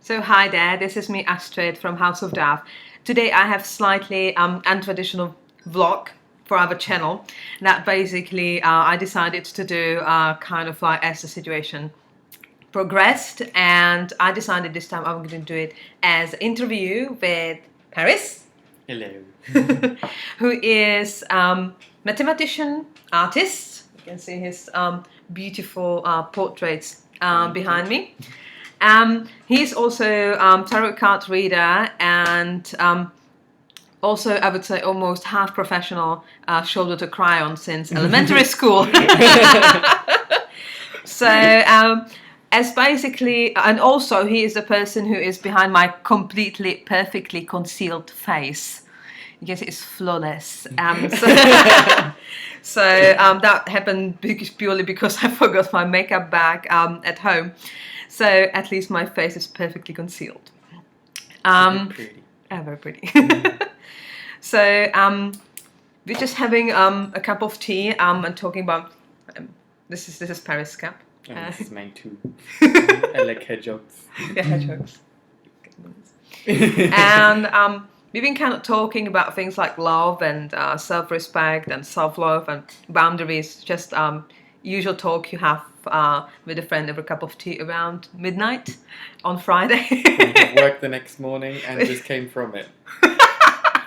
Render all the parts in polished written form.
So hi there, this is me Astrid from House of Dav. Today I have slightly untraditional vlog for our channel. That basically I decided to do kind of like as the situation progressed, and I decided this time I'm going to do it as an interview with Paris. Hello. Who is mathematician, artist. You can see his beautiful portraits behind me. He's also tarot card reader and also, I would say, almost half professional shoulder to cry on since elementary school. So, as basically, and also he is the person who is behind my completely, perfectly concealed face. Yes, it's flawless. So that happened purely because I forgot my makeup bag at home. So at least my face is perfectly concealed. Pretty. Very pretty. So we're just having a cup of tea and talking about. This is Paris' cup. This is mine too. I like hedgehogs. Yeah, hedgehogs. And we've been kind of talking about things like love and self-respect and self-love and boundaries. Just usual talk you have with a friend over a cup of tea around midnight on Friday. Worked the next morning and just came from it.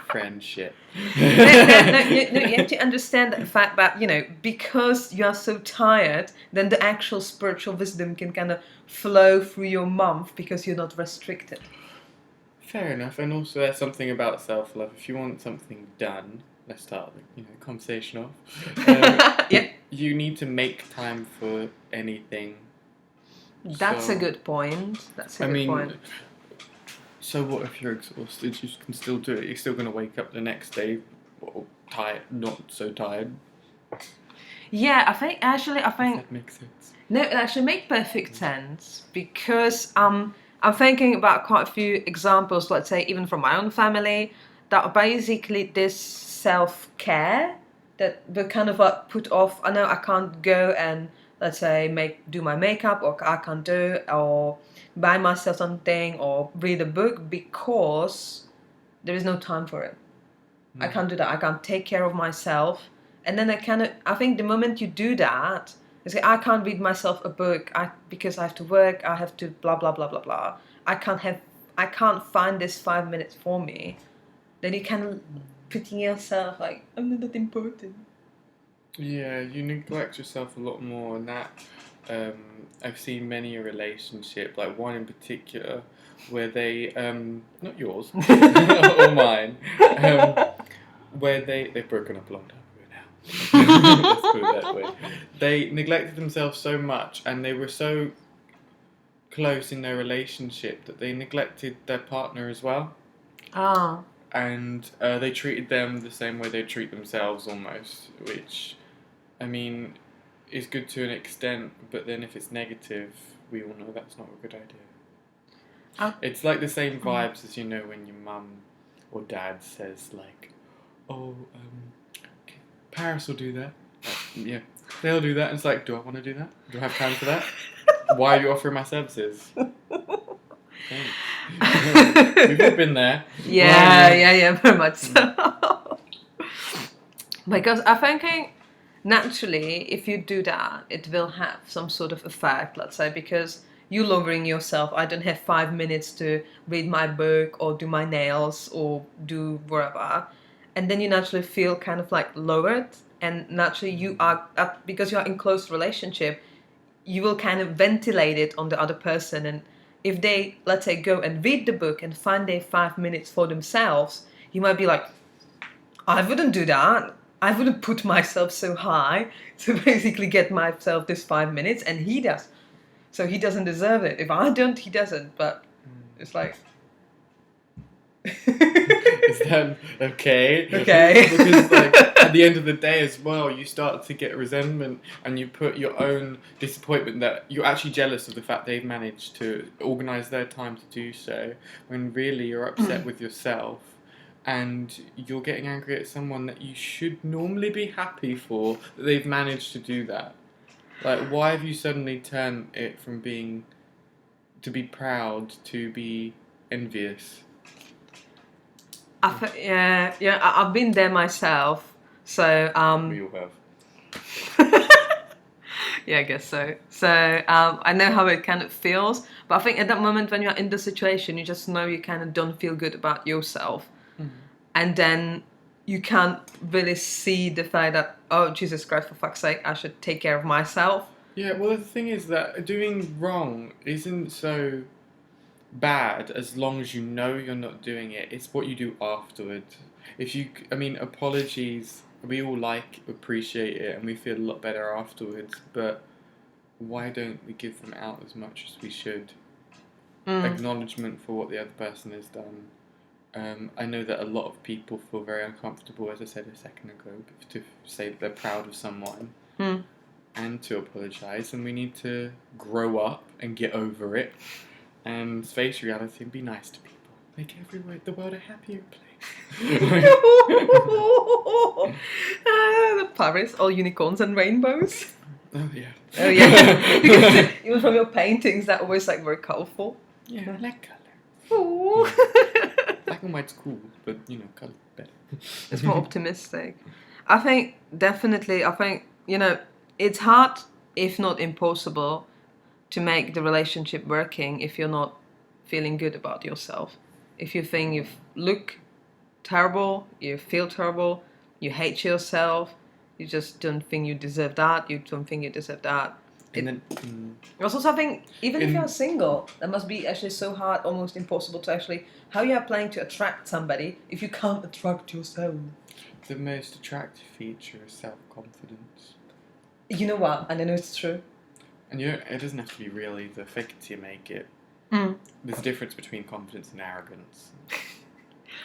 Friendship. No, you have to understand the fact that, because you are so tired, then the actual spiritual wisdom can kind of flow through your month because you're not restricted. Fair enough, and also there's something about self-love. If you want something done, let's start the conversation off. Yep. You need to make time for anything. That's a good point. Point. So what if you're exhausted? You can still do it. You're still going to wake up the next day, tired, not so tired. Yeah, I think that makes sense. No, it actually makes perfect sense because I'm thinking about quite a few examples. Let's say even from my own family, that are basically this self-care that we kind of like put off. I know I can't go and let's say do my makeup, or I can't do, or buy myself something or read a book because there is no time for it. I can't do that. I can't take care of myself. And then I think the moment you do that, it's like, I can't read myself a book because I have to work, I have to blah, blah, blah, blah, blah. I can't find this 5 minutes for me. Then you kind of putting yourself like, I'm not that important. Yeah, you neglect yourself a lot more, and that I've seen many a relationship, like one in particular, where they not yours or mine, where they've broken up a long time ago now. Let's put it that way. They neglected themselves so much, and they were so close in their relationship that they neglected their partner as well. Ah. And they treated them the same way they treat themselves almost, which, I mean, is good to an extent, but then if it's negative, we all know that's not a good idea. It's like the same vibes as, when your mum or dad says, like, oh, Paris will do that. Yeah, they'll do that. And it's like, do I want to do that? Do I have time for that? Why are you offering my services? We've all been there. Yeah, very much so. Because I'm thinking, naturally, if you do that, it will have some sort of effect, let's say, because you're lowering yourself. I don't have 5 minutes to read my book or do my nails or do whatever. And then you naturally feel kind of like lowered. And naturally you are, because you're in close relationship, you will kind of ventilate it on the other person. And if they, let's say, go and read the book and find their 5 minutes for themselves, you might be like, I wouldn't do that. I wouldn't put myself so high to basically get myself this 5 minutes, and he does. So he doesn't deserve it. If I don't, he doesn't. But it's like... Is that okay? Okay. Because at the end of the day as well, you start to get resentment, and you put your own disappointment that you're actually jealous of the fact they've managed to organise their time to do so, when really you're upset with yourself. And you're getting angry at someone that you should normally be happy for, that they've managed to do that. Like, why have you suddenly turned it from being to be proud, to be envious. I've been there myself. So We all have. yeah, I guess so. So I know how it kind of feels, but I think at that moment when you're in the situation, you just know you kind of don't feel good about yourself, and then you can't really see the fact that, oh Jesus Christ, for fuck's sake, I should take care of myself. Yeah, well, the thing is that doing wrong isn't so bad as long as you know you're not doing it. It's what you do afterwards. Apologies, we all appreciate it, and we feel a lot better afterwards, but why don't we give them out as much as we should? Acknowledgement for what the other person has done. I know that a lot of people feel very uncomfortable, as I said a second ago, to say that they're proud of someone and to apologise, and we need to grow up and get over it and face reality and be nice to people. Make the world a happier place. The Paris, all unicorns and rainbows. Oh yeah. Oh yeah. Because even from your paintings, they're always like very colourful. Yeah, I like colour. Ooh. Black and white's cool, but colour's better. It's more optimistic. I think definitely. It's hard, if not impossible, to make the relationship working if you're not feeling good about yourself. If you think you look terrible, you feel terrible, you hate yourself, you just don't think you deserve that, you don't think you deserve that. Also something, even if you're single, that must be actually so hard, almost impossible to actually, how you are planning to attract somebody if you can't attract yourself? The most attractive feature is self-confidence. You know what? And I know it's true. And it doesn't have to be really the fake it till you make it. There's a difference between confidence and arrogance.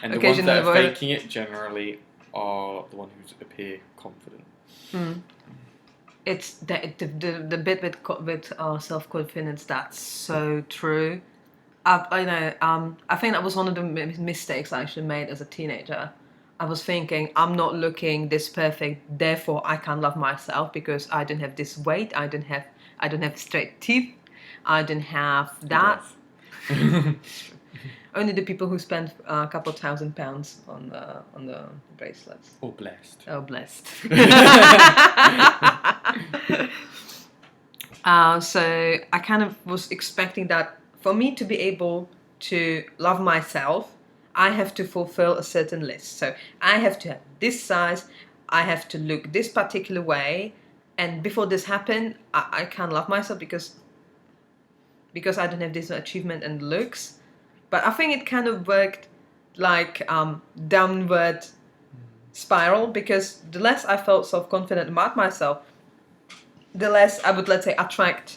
And the ones that are faking it generally are the ones who appear confident. It's the bit with self-confidence, that's so true. I think that was one of the mistakes I actually made as a teenager. I was thinking, I'm not looking this perfect, therefore I can't love myself because I don't have this weight, I don't have straight teeth, I don't have that. Only the people who spend a couple £1,000 on the bracelets. Or blessed. Oh, blessed. So I kind of was expecting that for me to be able to love myself, I have to fulfill a certain list. So I have to have this size, I have to look this particular way, and before this happened, I can't love myself because I don't have this achievement and looks. But I think it kind of worked like downward spiral, because the less I felt self-confident about myself, the less I would, let's say, attract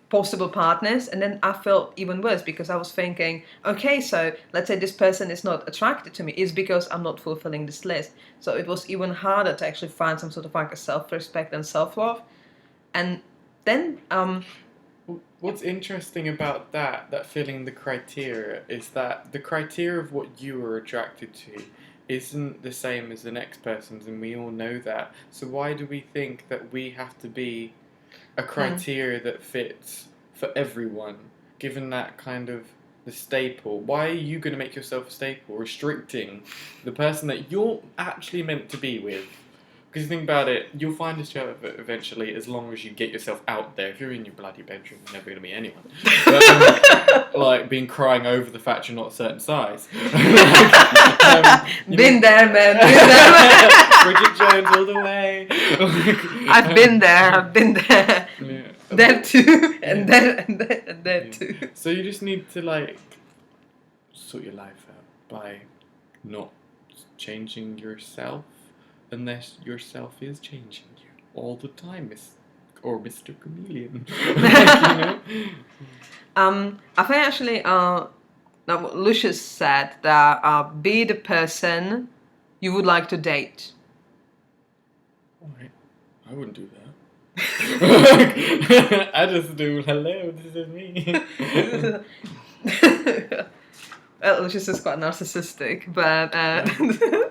possible partners, and then I felt even worse because I was thinking, okay, so let's say this person is not attracted to me, it's because I'm not fulfilling this list. So it was even harder to actually find some sort of like a self-respect and self-love. And then what's interesting about that filling the criteria, is that the criteria of what you were attracted to isn't the same as the next person's, and we all know that. So why do we think that we have to be a criteria that fits for everyone, given that kind of the staple? Why are you going to make yourself a staple, restricting the person that you're actually meant to be with? Because you think about it, you'll find each other eventually, as long as you get yourself out there. If you're in your bloody bedroom, you're never going to meet anyone. But, like, being crying over the fact you're not a certain size. Been there, man. Been there. Bridget Jones all the way. I've been there. Yeah. There too, and there too. So you just need to, like, sort your life out by not changing yourself, unless yourself is changing you all the time, or Mr. Chameleon. I think actually, now Lucius said that be the person you would like to date. Alright, I wouldn't do that. I just do, hello, this is me. Well, Lucius is quite narcissistic, but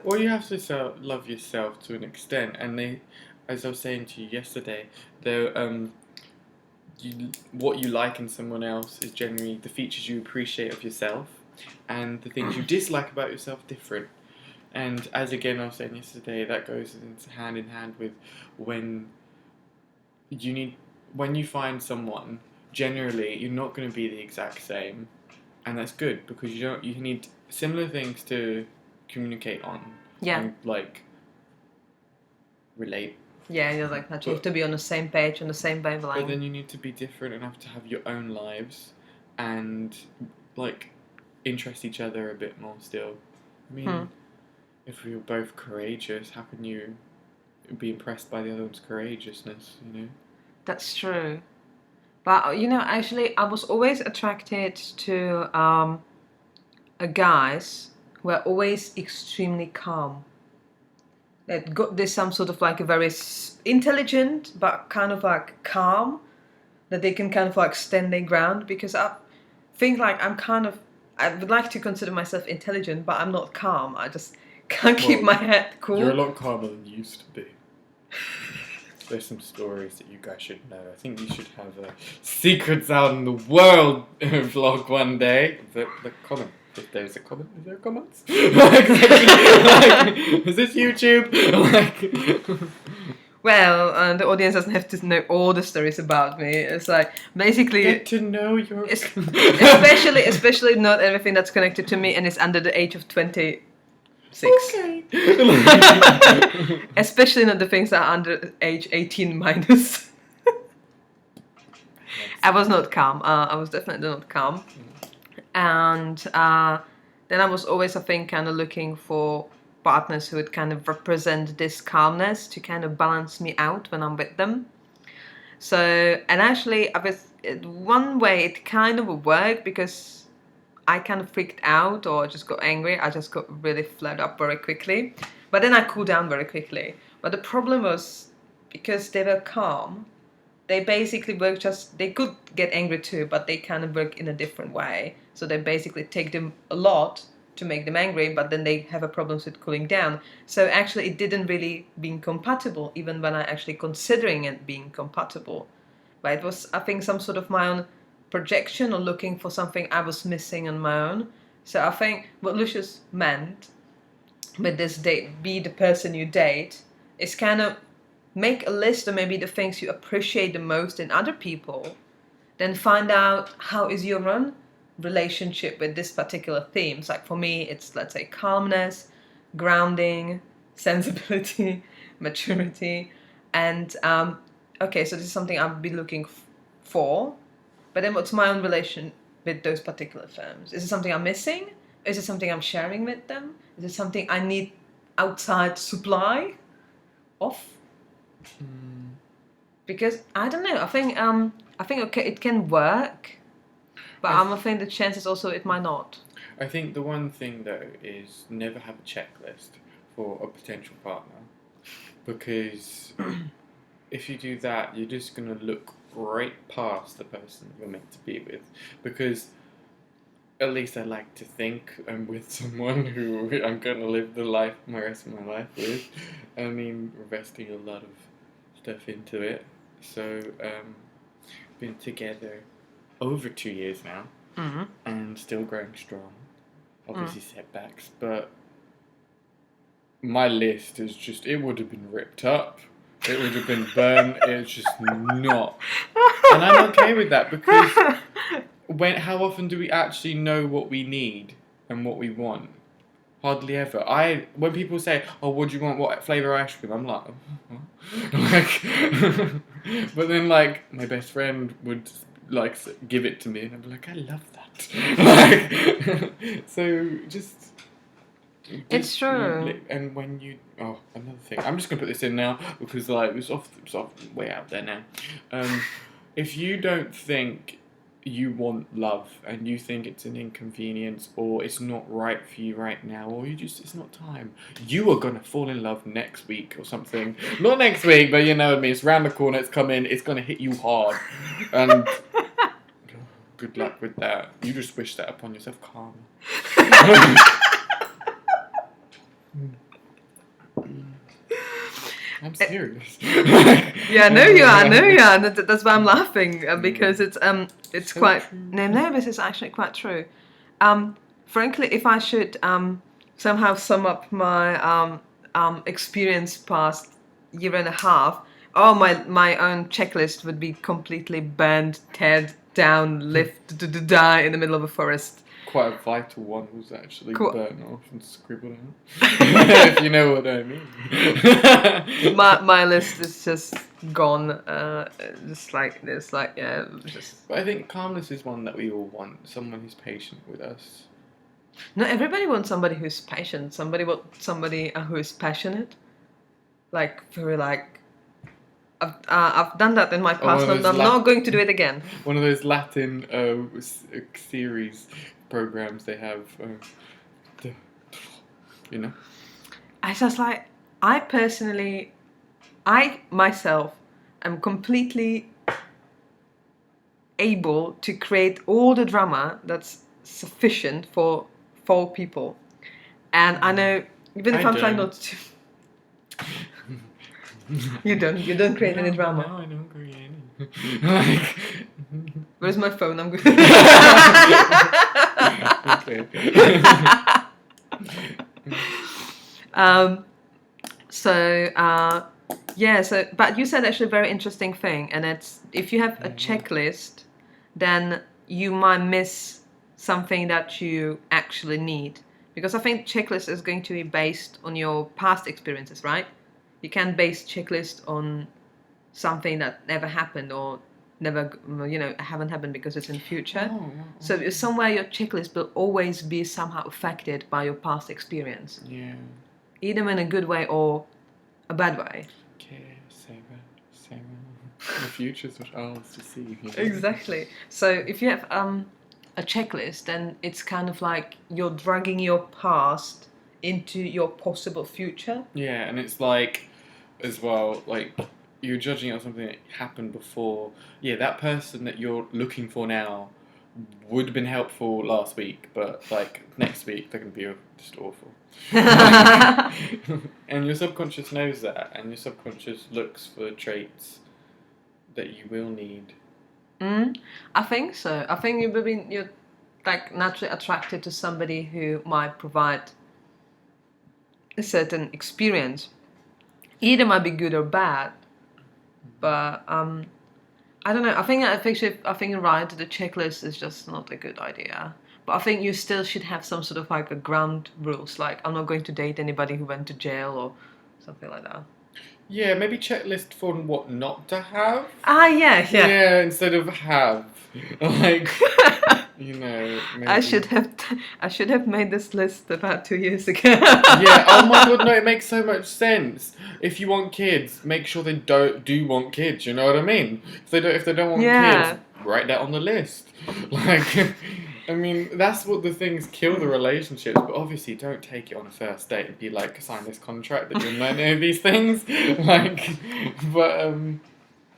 Well, you have to love yourself to an extent, and as I was saying to you yesterday, what you like in someone else is generally the features you appreciate of yourself, and the things you dislike about yourself different. And as again I was saying yesterday, that goes hand in hand with when when you find someone, generally you're not going to be the exact same, and that's good because you need similar things to communicate on. Yeah. And like relate. Yeah, you're like that. You have to be on the same page, on the same wavelength. But then you need to be different enough to have your own lives and like interest each other a bit more still. I mean, if we were both courageous, how can you be impressed by the other one's courageousness, you know? That's true. But, you know, actually, I was always attracted to guys who are always extremely calm. There's some sort of like a very intelligent, but kind of like calm, that they can kind of like stand their ground. Because I think like I would like to consider myself intelligent, but I'm not calm. I just can't keep my head cool. You're a lot calmer than you used to be. There's some stories that you guys should know. I think you should have a Secrets Out in the World vlog one day. The comment. If there's a comment, is there comments? Like, is this YouTube? Well, the audience doesn't have to know all the stories about me. It's like basically get to know your. especially not everything that's connected to me and is under the age of 26. Okay. Especially not the things that are under age 18 minus. I was not calm. I was definitely not calm. And then I was always, I think, kind of looking for partners who would kind of represent this calmness to kind of balance me out when I'm with them. So, and actually, one way it kind of worked because I kind of freaked out or just got angry. I just got really flared up very quickly. But then I cooled down very quickly. But the problem was, because they were calm, they basically work they could get angry too, but they kind of work in a different way. So they basically take them a lot to make them angry, but then they have a problem with cooling down. So actually it didn't really being compatible, even when I actually considering it being compatible. But it was, I think, some sort of my own projection or looking for something I was missing on my own. So I think what Lucius meant with this date, be the person you date, is kind of make a list of maybe the things you appreciate the most in other people, then find out how is your own relationship with this particular themes. Like for me, it's, let's say, calmness, grounding, sensibility, maturity, and okay, so this is something I would be looking for. But then what's my own relation with those particular firms? Is it something I'm missing? Is it something I'm sharing with them? Is it something I need outside supply of? Because I don't know. I think okay, it can work, but I think the chances also it might not. I think the one thing though is never have a checklist for a potential partner, because if you do that, you're just gonna look right past the person you're meant to be with. Because at least I like to think I'm with someone who I'm gonna live the rest of my life with. I mean, investing a lot of stuff into it. So, been together over 2 years now, and still growing strong. Obviously setbacks, but my list is just, it would have been ripped up. It would have been burned. It's just not. And I'm okay with that, because how often do we actually know what we need and what we want? Hardly ever. When people say, "Oh, what do you want? What flavour ice cream?" I'm like, but then like my best friend would like give it to me, and I'd be like, "I love that." So just. It's true. And when another thing, I'm just gonna put this in now because like it's off way out there now. If you don't think you want love and you think it's an inconvenience or it's not right for you right now, or it's not time, you are gonna fall in love next week or something. Not next week, but you know what I mean. It's around the corner. It's coming. It's gonna hit you hard, and good luck with that. You just wish that upon yourself. Calm. I'm serious. Yeah, no, you are. No, you are. That's why I'm laughing because it's So quite true. no. This is actually quite true. Frankly, if I should somehow sum up my experience past year and a half, oh my own checklist would be completely burned, teared down, left to die in the middle of a forest. Quite a vital one was actually Cool. burnt off and scribbled out. If you know what I mean. My list is just gone. Just. But I think calmness is one that we all want. Someone who's patient with us. No, everybody wants somebody who's patient. Somebody wants somebody who is passionate. Like very like. I've done that in my past, and I'm not going to do it again. One of those Latin series programs they have. You know. I just like. I myself am completely able to create all the drama that's sufficient for 4 people, and I know even if I'm trying not to. You don't create any drama. No, I don't create any. Like, where's my phone? I'm good. So but you said actually a very interesting thing, and it's if you have a checklist, then you might miss something that you actually need, because I think checklist is going to be based on your past experiences, right? You can't base checklist on something that never happened or never, haven't happened because it's in future. So somewhere your checklist will always be somehow affected by your past experience. Yeah. Either in a good way or a bad way. Okay, Sarah. The future's what ours to see. Exactly. So if you have a checklist, then it's kind of like you're dragging your past into your possible future. Yeah, and it's like, as well, like, you're judging on something that happened before. Yeah, that person that you're looking for now would have been helpful last week, but, like, next week they're going to be just awful. And your subconscious knows that, and your subconscious looks for traits that you will need. I think so. I think you're like naturally attracted to somebody who might provide a certain experience. Either might be good or bad, but I don't know. I think you're right. The checklist is just not a good idea. But I think you still should have some sort of like a ground rules, like I'm not going to date anybody who went to jail or something like that. Yeah, maybe checklist for what not to have. Yeah. Yeah, instead of have. Like, maybe. I should have made this list about 2 years ago. Yeah, oh my god, no, it makes so much sense. If you want kids, make sure they do want kids, you know what I mean? If they don't want kids, write that on the list. Like, I mean, that's what the things kill the relationships, but obviously don't take it on a first date and be like, sign this contract that you're not any of these things. Like, but,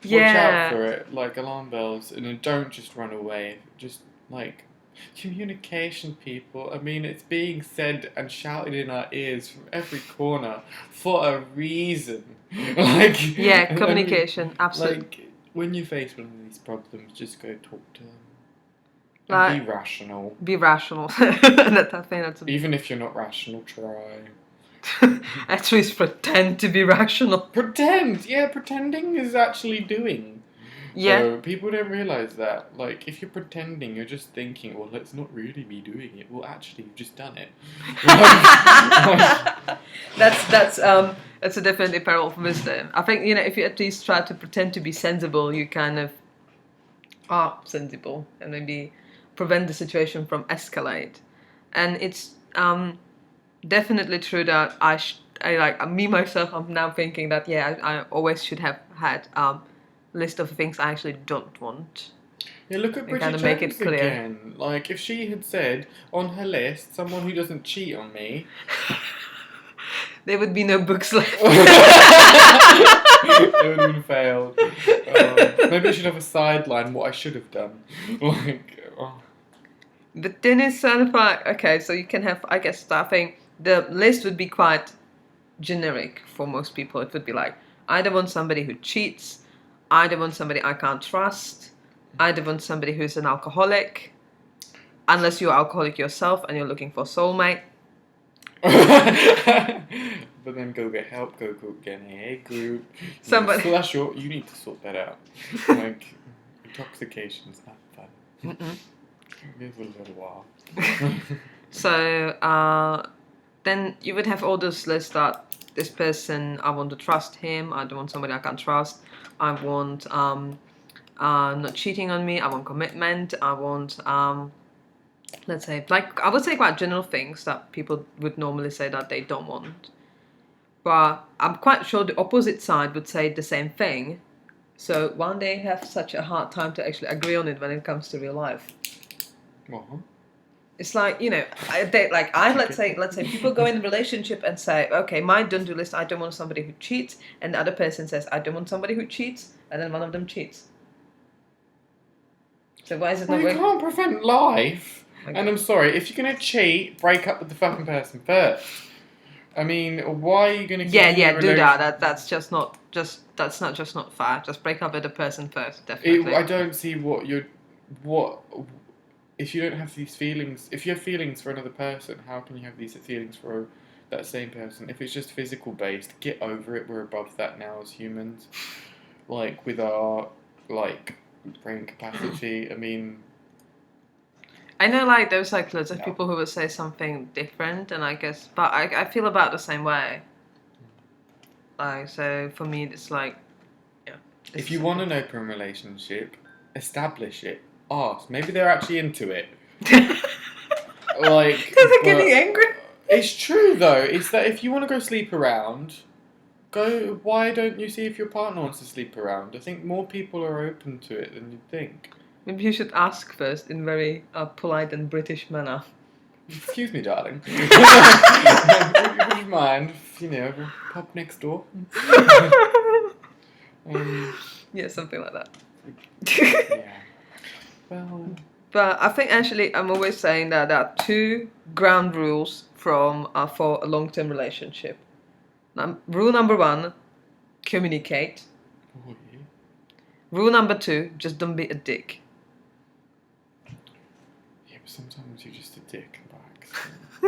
watch out for it, like alarm bells, and then don't just run away. Just, like, communication, people. I mean, it's being said and shouted in our ears from every corner for a reason. Like, yeah, communication, absolutely. Like, when you face one of these problems, just go talk to them. Like, and be rational. Be rational. I think that's even if you're not rational, try. At least pretend to be rational. Pretend! Yeah, pretending is actually doing. Yeah. So people don't realise that. Like, if you're pretending, you're just thinking, well, let's not really be doing it. Well, actually, you've just done it. That's a definitely parallel for wisdom. I think, if you at least try to pretend to be sensible, you kind of are sensible and maybe prevent the situation from escalate. And it's definitely true that I like me myself. I'm now thinking that I always should have had list of things I actually don't want. Yeah, look at Bridget Jones make it clear. again. Like, if she had said on her list someone who doesn't cheat on me, there would be no books left. It would have been failed. Maybe I should have a sideline what I should have done. Like, But then it's sort of like, okay, so you can have, I guess, I think the list would be quite generic for most people. It would be like, I don't want somebody who cheats. I don't want somebody I can't trust. I don't want somebody who's an alcoholic. Unless you're alcoholic yourself and you're looking for a soulmate. But then go get help, go get an AA group. Somebody. So you need to sort that out. Like, intoxication's not fun. Give it a little while. So then you would have all those lists that this person, I want to trust him, I don't want somebody I can't trust, I want not cheating on me, I want commitment, I want let's say, like, I would say quite general things that people would normally say that they don't want. But I'm quite sure the opposite side would say the same thing. So why do they have such a hard time to actually agree on it when it comes to real life? What? It's like, let's say people go in a relationship and say, okay, my don't-do list, I don't want somebody who cheats, and the other person says, I don't want somebody who cheats, and then one of them cheats. So why is it not you working? can't prevent life. Okay. And I'm sorry, if you're gonna cheat, break up with the fucking person first. I mean, why are you gonna? Do that. That's not fair. Just break up with the person first, definitely. I don't see what. If you don't have these feelings, if you have feelings for another person, how can you have these feelings for that same person? If it's just physical based, get over it. We're above that now as humans. Like, with our, like, brain capacity. I mean... I know, like, there's, like, loads of people who would say something different, and I guess... But I feel about the same way. Like, so, for me, it's like... Yeah. If you want an open relationship, establish it. Ask. Maybe they're actually into it. Like... They're getting angry. It's true, though. It's that if you want to go sleep around... Why don't you see if your partner wants to sleep around? I think more people are open to it than you'd think. Maybe you should ask first in very polite and British manner. Excuse me, darling. Would you mind, we'll pop next door? Yeah, something like that. Yeah. Well... But I think actually I'm always saying that there are two ground rules for a long-term relationship. Rule number 1, communicate. Oh, yeah. Rule number 2, just don't be a dick. Yeah, but sometimes you're just a dick by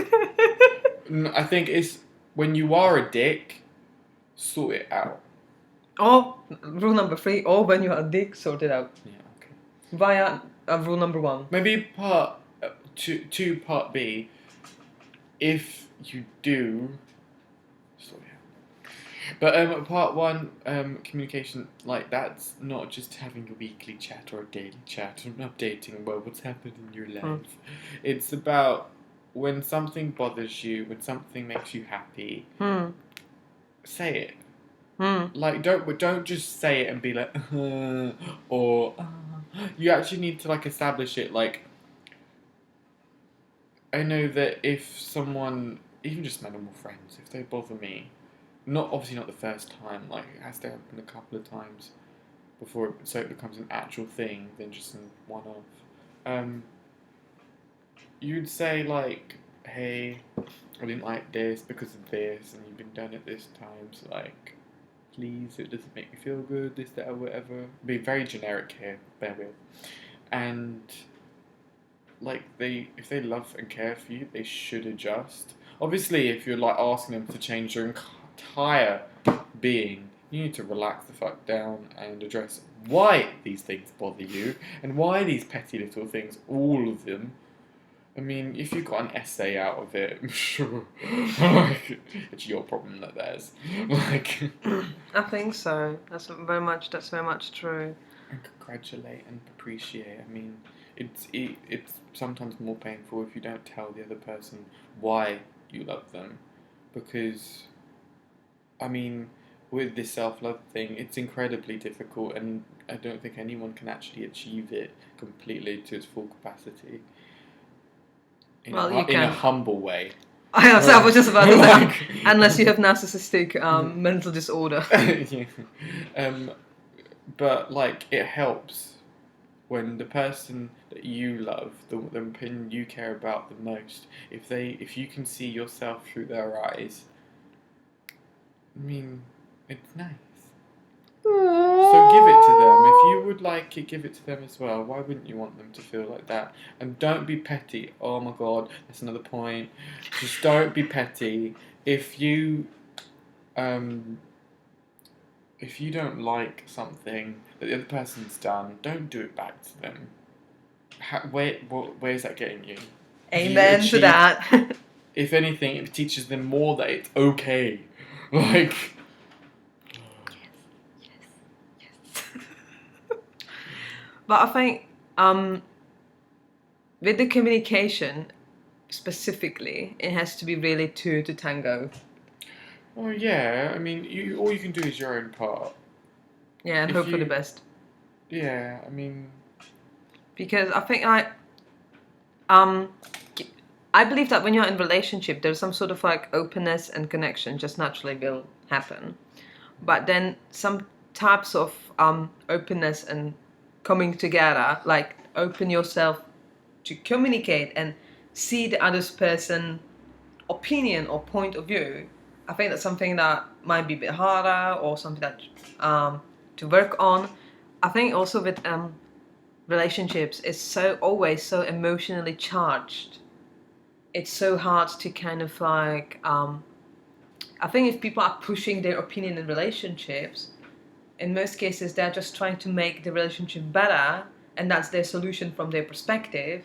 accident. I think it's when you are a dick, sort it out. Or rule number 3, or when you are a dick, sort it out. Yeah, okay. Via rule number 1. Maybe part two, part B. If you do. But part 1, communication, like, that's not just having a weekly chat or a daily chat and updating about what's happened in your life. It's about when something bothers you, when something makes you happy, say it. Like, don't just say it and be like, or you actually need to, like, establish it. Like, I know that if someone, even just my normal friends, if they bother me, obviously not the first time, like, it has to happen a couple of times before it becomes an actual thing than just a one-off. You'd say, like, hey, I didn't like this because of this, and you've been done it this time, so, like, please, it doesn't make me feel good, this, that, or whatever. Be very generic here, bear with. And, like, if they love and care for you, they should adjust. Obviously, if you're, like, asking them to change their entire being, you need to relax the fuck down and address why these things bother you and why these petty little things, all of them. I mean, if you got an essay out of it, I'm sure, like, it's your problem, not theirs. Like, I think so. That's very much true. And congratulate and appreciate. I mean, it's sometimes more painful if you don't tell the other person why you love them, because, I mean, with this self-love thing, it's incredibly difficult, and I don't think anyone can actually achieve it completely to its full capacity. In a humble way. I was just about to say, unless you have narcissistic mental disorder. Yeah. But, like, it helps when the person that you love, the opinion you care about the most, if you can see yourself through their eyes, I mean, it's nice. So give it to them. If you would like it, give it to them as well. Why wouldn't you want them to feel like that? And don't be petty. Oh my god, that's another point. Just don't be petty. If you if you don't like something that the other person's done, don't do it back to them. Where's that getting you? Amen to that. If anything, it teaches them more that it's okay. Like. But I think with the communication specifically, it has to be really two to tango. Well, yeah. I mean, all you can do is your own part. Yeah, and hope for the best. Yeah, I mean. Because I think I believe that when you're in a relationship, there's some sort of like openness and connection just naturally will happen. But then some types of openness and coming together, like open yourself to communicate and see the other person's opinion or point of view. I think that's something that might be a bit harder or something that to work on. I think also with relationships, it's always so emotionally charged. It's so hard to kind of like I think if people are pushing their opinion in relationships, in most cases they're just trying to make the relationship better, and that's their solution from their perspective.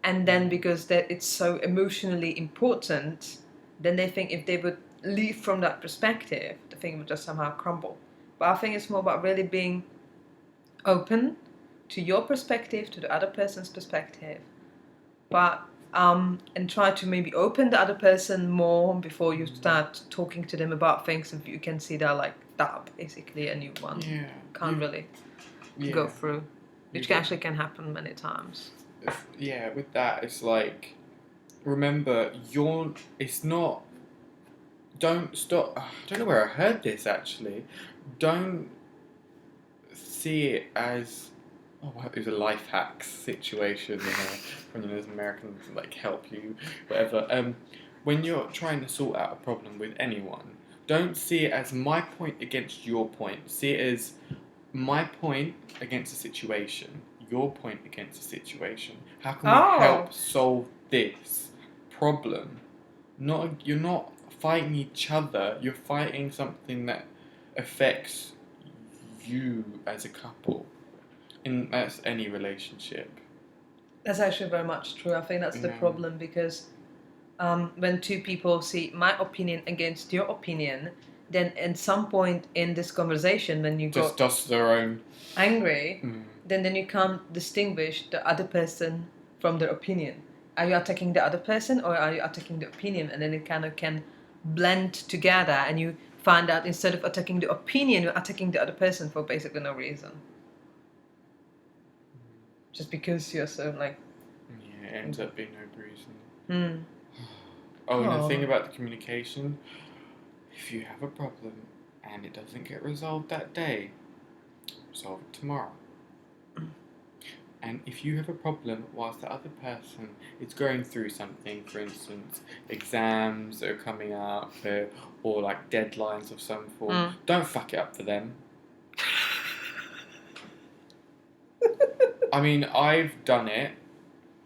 And then because it's so emotionally important, then they think if they would leave from that perspective, the thing would just somehow crumble. But I think it's more about really being open to your perspective, to the other person's perspective, but and try to maybe open the other person more before you start talking to them about things, and you can see they're like that basically, and you can't really go through, which actually can happen many times. Yeah, with that, it's like, remember, it's not, don't stop, I don't know where I heard this actually, don't see it as, it was a life hacks situation, when those Americans like help you, whatever. When you're trying to sort out a problem with anyone, don't see it as my point against your point. See it as my point against a situation, your point against a situation. How can we help solve this problem? You're not fighting each other. You're fighting something that affects you as a couple. That's any relationship. That's actually very much true. I think that's the problem, because when two people see my opinion against your opinion, then at some point in this conversation, when you just dust their own angry, then you can't distinguish the other person from their opinion. Are you attacking the other person, or are you attacking the opinion? And then it kind of can blend together, and you find out instead of attacking the opinion, you're attacking the other person for basically no reason. Just because you're so like... Yeah, it ends up being no reason. And the thing about the communication, if you have a problem and it doesn't get resolved that day, resolve it tomorrow. And if you have a problem whilst the other person is going through something, for instance, exams are coming up, or like deadlines of some form, don't fuck it up for them. I mean, I've done it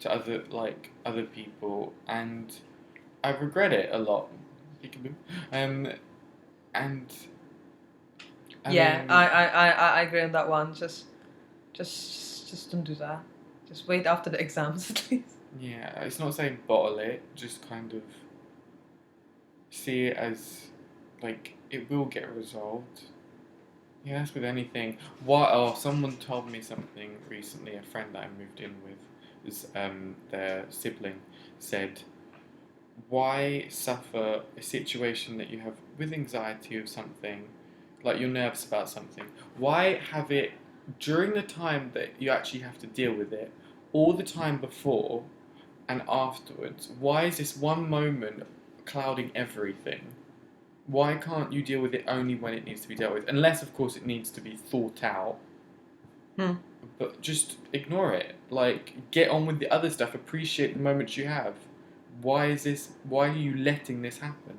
to other people, and I regret it a lot. I agree on that one. Just don't do that. Just wait after the exams at least. Yeah, it's not saying bottle it. Just kind of see it as like it will get resolved. Yeah, that's with anything. Someone told me something recently. A friend that I moved in with, their sibling said, why suffer a situation that you have with anxiety of something, like you're nervous about something? Why have it during the time that you actually have to deal with it, all the time before and afterwards? Why is this one moment clouding everything? Why can't you deal with it only when it needs to be dealt with? Unless, of course, it needs to be thought out. But just ignore it. Like, get on with the other stuff. Appreciate the moments you have. Why are you letting this happen?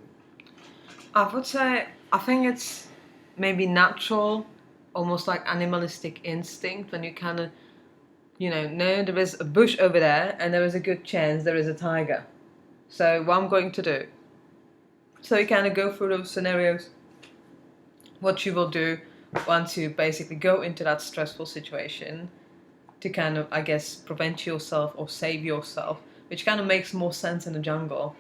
I would say, I think it's maybe natural, almost like animalistic instinct when you kind of, know there is a bush over there and there is a good chance there is a tiger. So what I'm going to do. So you kind of go through those scenarios, what you will do once you basically go into that stressful situation to kind of, I guess, prevent yourself or save yourself, which kind of makes more sense in the jungle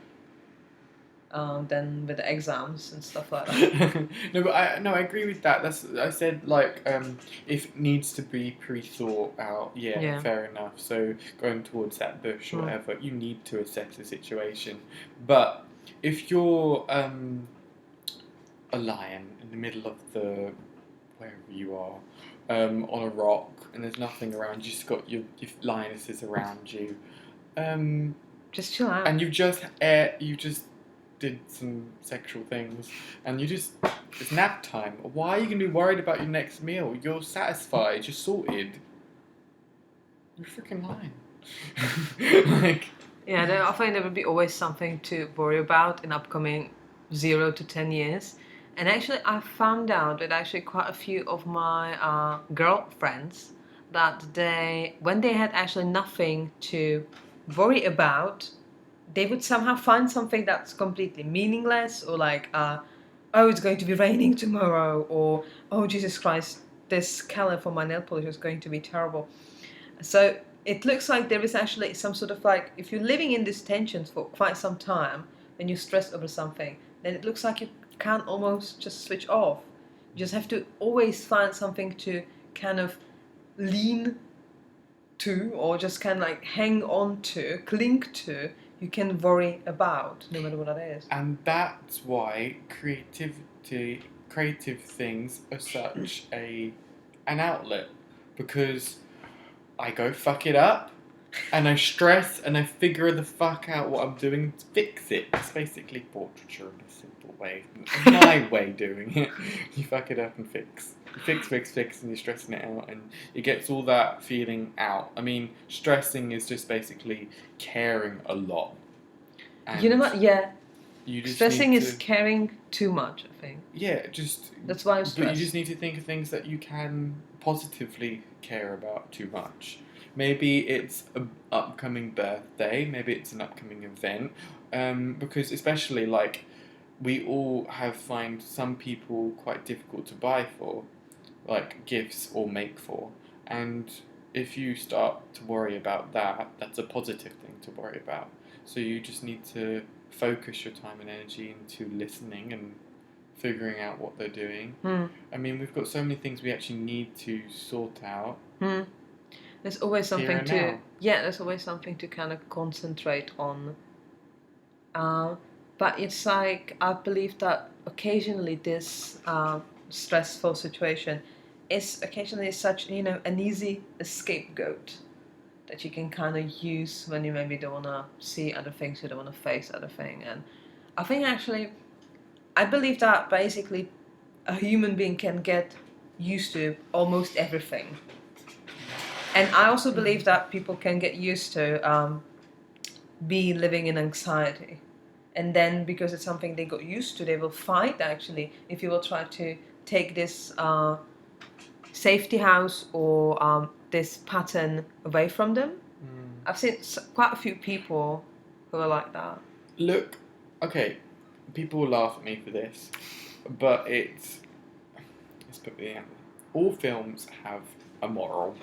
than with the exams and stuff like that. I agree with that. I said like if it needs to be pre-thought out, Yeah. fair enough. So going towards that bush or Mm. whatever, you need to assess the situation. But if you're a lion in the middle of the wherever you are, on a rock, and there's nothing around, you just got your lionesses around you, Just chill out. and you just did some sexual things, and it's nap time. Why are you gonna be worried about your next meal? You're satisfied. You're sorted. You're a freaking lion. Like, Yeah, I find there will be always something to worry about in upcoming 0 to 10 years. And actually, I found out that actually quite a few of my girlfriends that when they had actually nothing to worry about, they would somehow find something that's completely meaningless, or like, oh, it's going to be raining tomorrow, or oh, Jesus Christ, this color for my nail polish is going to be terrible. So it looks like there is actually some sort of like, if you're living in these tensions for quite some time, when you're stressed over something, then it looks like you can't almost just switch off. You just have to always find something to kind of lean to, or just kind of like hang on to, cling to, you can worry about, no matter what that is. and that's why creative things are such an outlet, because I go fuck it up, and I stress, and I figure the fuck out what I'm doing to fix it. It's basically portraiture in a simple way. My way doing it. You fuck it up and fix. You fix, and you're stressing it out, and it gets all that feeling out. I mean, stressing is just basically caring a lot. And You know what? Yeah. you just Stressing need is to, caring too much, I think. yeah, just. That's why I'm But stressed. you just need to think of things that you can positively care about too much. Maybe it's an upcoming birthday, maybe it's an upcoming event, because especially like we all find some people quite difficult to buy for, like gifts or make for, and if you start to worry about that, that's a positive thing to worry about. So you just need to focus your time and energy into listening and figuring out what they're doing. I mean, we've got so many things we actually need to sort out. There's always Here something and to now. there's always something to kind of concentrate on. But it's like, I believe that occasionally this stressful situation is occasionally such, an easy scapegoat that you can kind of use when you maybe don't want to see other things, you don't want to face other things. And I think actually, I believe that basically a human being can get used to almost everything. And I also believe that people can get used to be living in anxiety. And then because it's something they got used to, they will fight actually if you will try to take this safety house or this pattern away from them. I've seen quite a few people who are like that. Look, okay, people will laugh at me for this, but let's put it out. All films have a moral,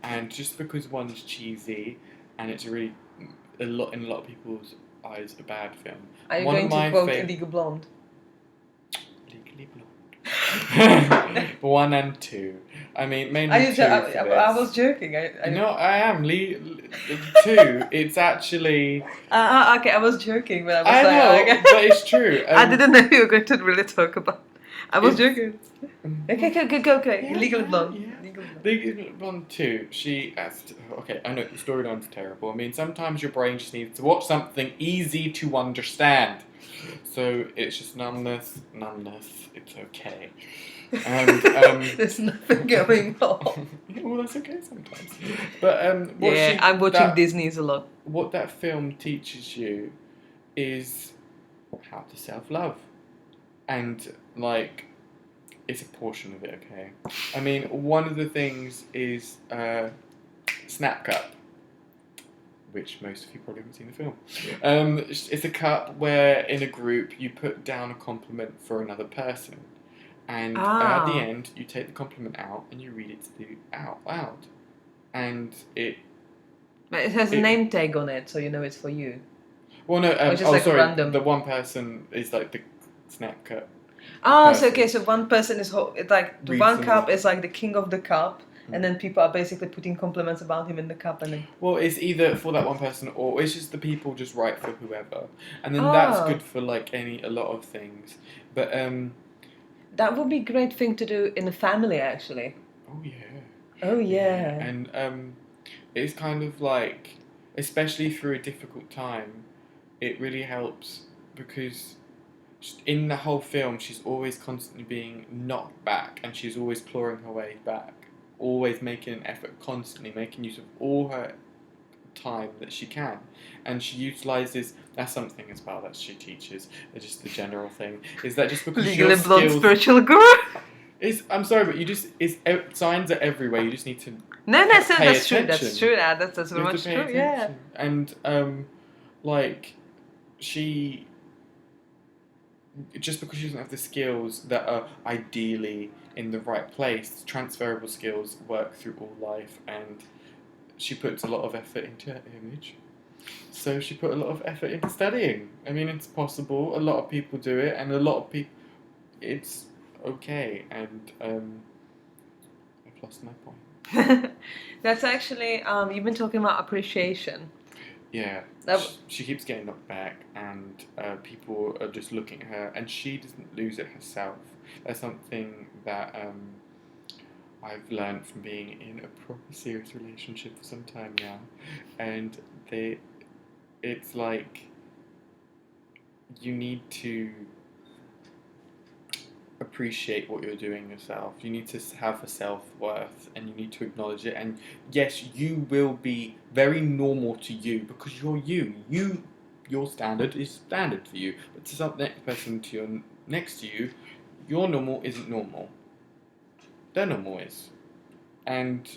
and just because one's cheesy and it's really in a lot of people's eyes a bad film. Are you One going of to my quote fav- Illegal Blonde? Legally Blonde. 1 and 2. I mean, mainly 2 for this. I was joking. No, I am. 2, it's actually... Okay, I was joking, but I was I like, know, okay. but it's true. I didn't know you were going to really talk about. I was joking. Okay, go. Yeah, Legally Blonde. yeah. Legally Blonde. Legally Blonde 2, she asked... Okay, I know, the storyline's terrible. I mean, sometimes your brain just needs to watch something easy to understand. So it's just numbness. It's okay. And there's nothing going on. well, that's okay sometimes. But I'm watching Disney's a lot. What that film teaches you is how to self-love, and like it's a portion of it, okay? I mean, one of the things is Snap Cup, which most of you probably haven't seen the film. It's a cup where in a group you put down a compliment for another person. And at the end, you take the compliment out and you read it out loud. And But it has a name tag on it, so you know it's for you. Well, no, sorry, random. The one person is like the Snap Cup. So one person is it's like the one cup is like the king of the cup, and then people are basically putting compliments about him in the cup, and then. Well, it's either for that one person or it's just the people just write for whoever, and then that's good for like a lot of things, but that would be a great thing to do in a family, actually. Oh yeah. Oh yeah. And it's kind of like, especially through a difficult time, it really helps because in the whole film she's always constantly being knocked back and she's always clawing her way back, always making an effort, constantly making use of all her time that she can, and she utilises, that's something as well that she teaches, just the general thing, is that just because Legally Blonde spiritual guru? I'm sorry, but signs are everywhere, you just need to that's true, that's very much true, yeah. And like, she, just because she doesn't have the skills that are ideally in the right place, transferable skills work through all life, and she puts a lot of effort into her image. So she put a lot of effort into studying. I mean, it's possible. A lot of people do it, and a lot of people, it's okay. And I've lost my point. That's actually, you've been talking about appreciation. Yeah, she keeps getting knocked back, and people are just looking at her, and she doesn't lose it herself. That's something that I've learned from being in a proper serious relationship for some time now, and it's like you need to appreciate what you're doing yourself. You need to have a self-worth, and you need to acknowledge it. And yes, you will be very normal to you because you're you. Your standard is standard for you, but to some next person next to you, your normal isn't normal. Their normal is, and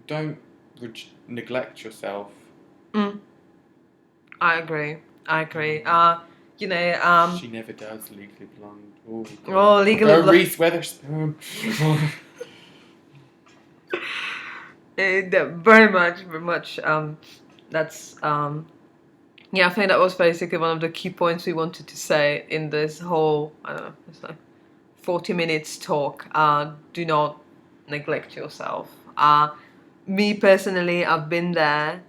don't neglect yourself. I agree. She never does. Legally Blonde. Legally Blonde. Reese Witherspoon. Very much. That's I think that was basically one of the key points we wanted to say in this whole, I don't know, it's like 40 minutes talk. Do not neglect yourself. Me personally, I've been there,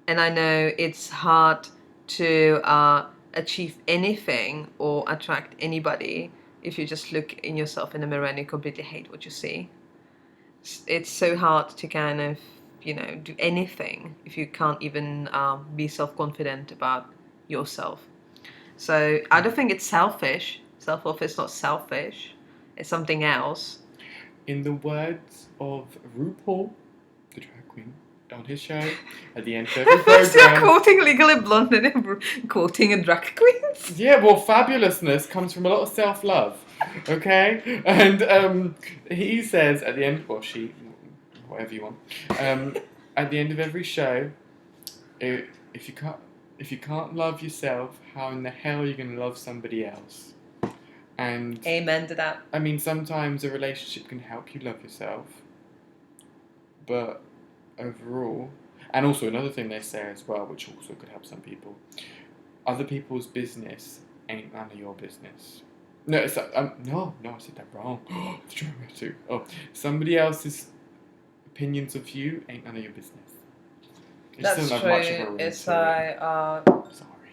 and I know it's hard to achieve anything or attract anybody if you just look in yourself in the mirror and you completely hate what you see. It's so hard to kind of, do anything if you can't even be self-confident about yourself. So I don't think it's selfish. Self-love is not selfish. It's something else. In the words of RuPaul, the drag queen, on his show, at the end of every program... You're quoting Legally Blonde and quoting a drag queen? Yeah, well, fabulousness comes from a lot of self-love, okay? And he says at the end, or she, whatever you want, at the end of every show, if you can't love yourself, how in the hell are you going to love somebody else? And amen to that. I mean, sometimes a relationship can help you love yourself, but overall, and also another thing they say as well, which also could help some people, other people's business ain't none of your business. No, it's no, I said that wrong. Somebody else's opinions of you ain't none of your business. That's true. It's like sorry.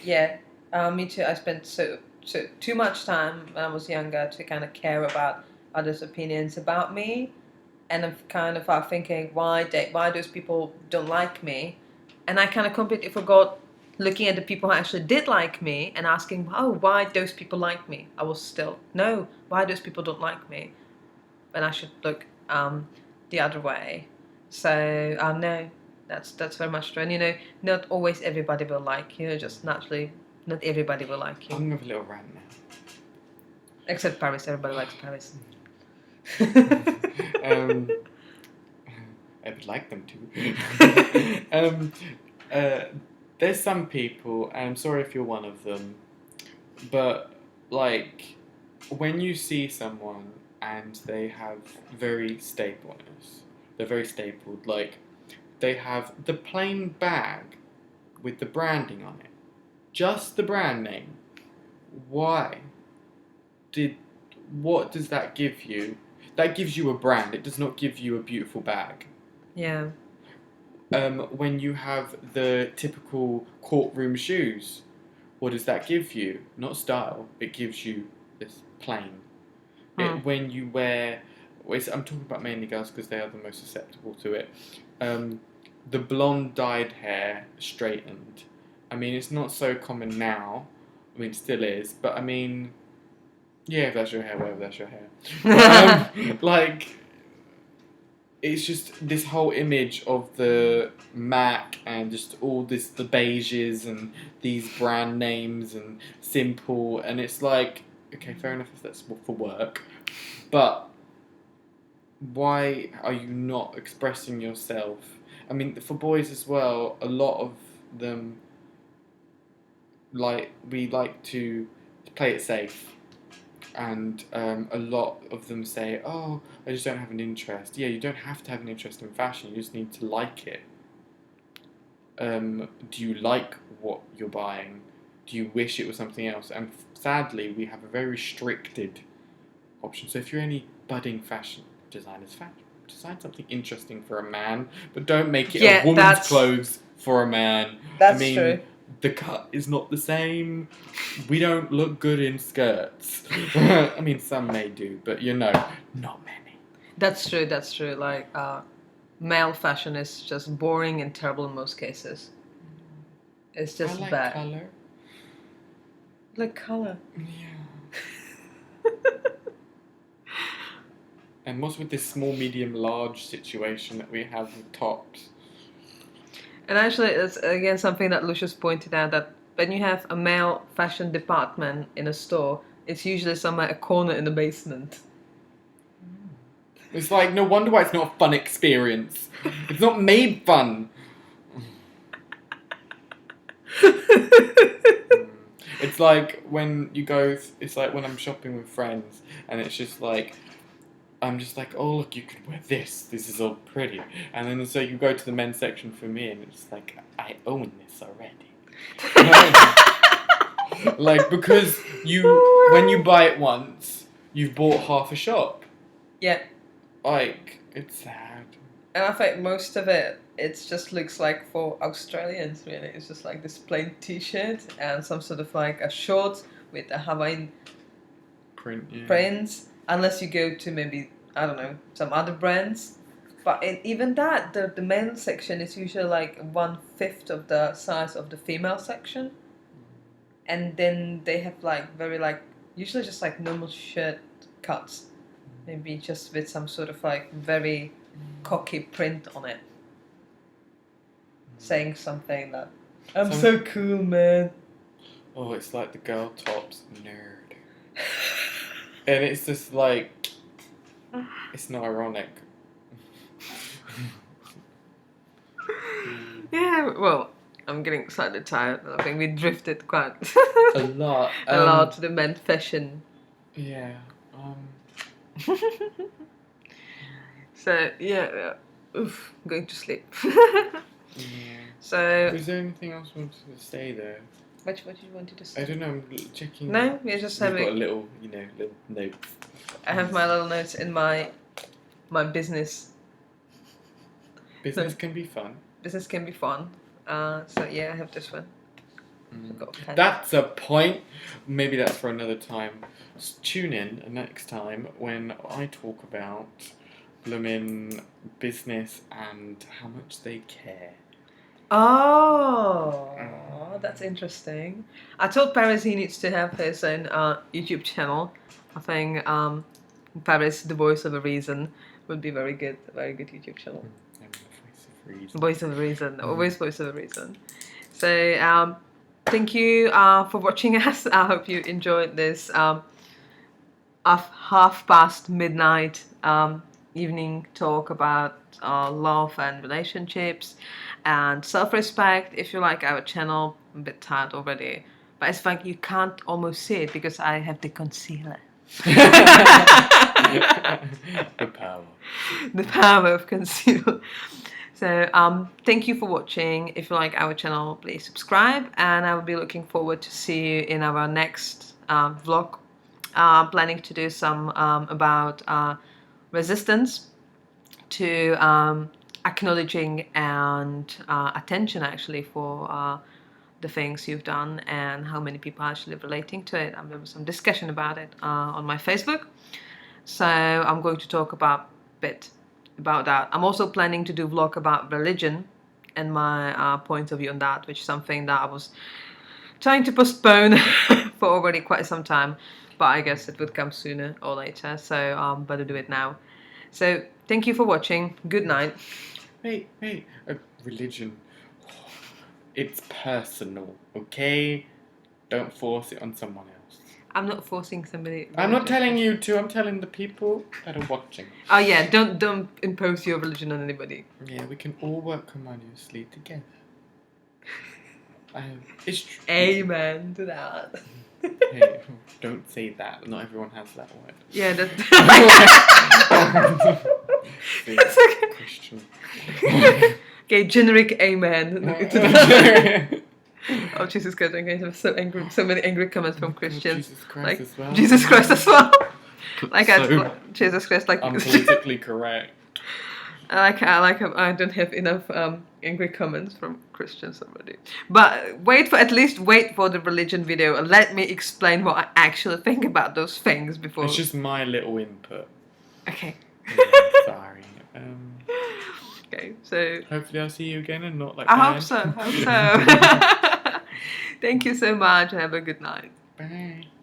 Yeah, me too. I spent so too much time when I was younger to kind of care about others' opinions about me, and I'm kind of thinking why those people don't like me, and I kind of completely forgot looking at the people who actually did like me and asking, why those people like me. I was still, no, why those people don't like me, and I should look the other way. So no, that's very much true. And not always everybody will like you. Just naturally, not everybody will like you. I'm gonna have a little rant now. Except Paris. Everybody likes Paris. um, I would like them to. There's some people, and I'm sorry if you're one of them, but like when you see someone and they have very stableness, they're very stapled, like they have the plain bag with the branding on it, just the brand name. Why? What does that give you? That gives you a brand. It does not give you a beautiful bag. Yeah. When you have the typical courtroom shoes, what does that give you? Not style. It gives you this plain. When you wear, I'm talking about mainly girls because they are the most susceptible to it. The blonde dyed hair straightened. I mean, it's not so common now. I mean, it still is, but I mean, yeah, if that's your hair, whatever, that's your hair. Like, it's just this whole image of the Mac and just all this, the beiges and these brand names and simple, and it's like, okay, fair enough if that's for work, but why are you not expressing yourself? I mean, for boys as well, a lot of them, we like to play it safe. And a lot of them say, oh, I just don't have an interest. Yeah, you don't have to have an interest in fashion. You just need to like it. Do you like what you're buying? Do you wish it was something else? And sadly, we have a very restricted option. So if you're any budding fashion designers, design something interesting for a man, but don't make it a woman's clothes for a man. That's true. The cut is not the same. We don't look good in skirts. I mean, some may do, but not many. That's true. Like, male fashion is just boring and terrible in most cases. It's just bad. Colour. Like colour. Yeah. And what's with this small, medium, large situation that we have with tops? And actually, it's again something that Lucius pointed out, that when you have a male fashion department in a store, it's usually somewhere a corner in the basement. It's like, no wonder why it's not a fun experience. It's not made fun. It's like when you go, it's like when I'm shopping with friends and it's just like, I'm just like, oh look, you could wear this. This is all pretty. And then so you go to the men's section for me, and it's like, I own this already. Like because when you buy it once, you've bought half a shop. Yeah. Like it's sad. And I think most of it just looks like for Australians really. It's just like this plain T-shirt and some sort of like a short with a Hawaiian prints. Unless you go to maybe, I don't know, some other brands. But even that, the men's section is usually like 1/5 of the size of the female section. And then they have like very like, usually just like normal shirt cuts. Maybe just with some sort of like very cocky print on it. Saying something that, I'm so cool, man. Oh, it's like the girl tops nerd. And it's just like, it's not ironic. Yeah, well, I'm getting slightly tired. I think we drifted quite a lot. A lot to the men's fashion. Yeah. So, yeah. Oof, I'm going to sleep. Yeah. So. Is there anything else you wanted to say there? What you wanted to say? I don't know, I'm checking. No, we're just having. You've got a little notes. I have my little notes in my business. Business can be fun. Business can be fun. So yeah, I have this one. That's a point. Maybe that's for another time. Tune in next time when I talk about blooming business and how much they care. Oh, that's interesting. I told Paris he needs to have his own YouTube channel. I think Paris, the voice of a reason, would be very good YouTube channel. Voice of a reason, always voice of a reason. So thank you for watching us. I hope you enjoyed this 1/2 past midnight evening talk about love and relationships and self-respect. If you like our channel, I'm a bit tired already, but it's like you can't almost see it because I have the concealer. The power. The power of conceal. So thank you for watching. If you like our channel, please subscribe, and I will be looking forward to see you in our next vlog. Planning to do some about resistance to acknowledging and attention actually for the things you've done and how many people are actually relating to it. There was some discussion about it on my Facebook. So I'm going to talk about a bit about that. I'm also planning to do a vlog about religion and my point of view on that, which is something that I was trying to postpone for already quite some time, but I guess it would come sooner or later, so better do it now. So thank you for watching. Good night. Wait. Religion. It's personal, okay? Don't force it on someone else. I'm not forcing somebody. I'm not telling you to. I'm telling the people that are watching. Oh yeah, don't impose your religion on anybody. Yeah, we can all work harmoniously together. It's true. Amen to that. Hey, don't say that. Not everyone has that word. Yeah, that. See, That's okay. Christian. Okay, generic amen. Oh Jesus Christ! I'm going to have so angry, so many angry comments from Christians. Jesus Christ like as well. Jesus Christ as well. Like So Jesus Christ, like unpolitically correct. I don't have enough angry comments from Christians already. But wait for the religion video and let me explain what I actually think about those things before. It's just my little input. Okay. Yeah, sorry. Okay, so Hopefully I'll see you again and not like I Anne. hope so. Thank you so much. Have a good night. Bye.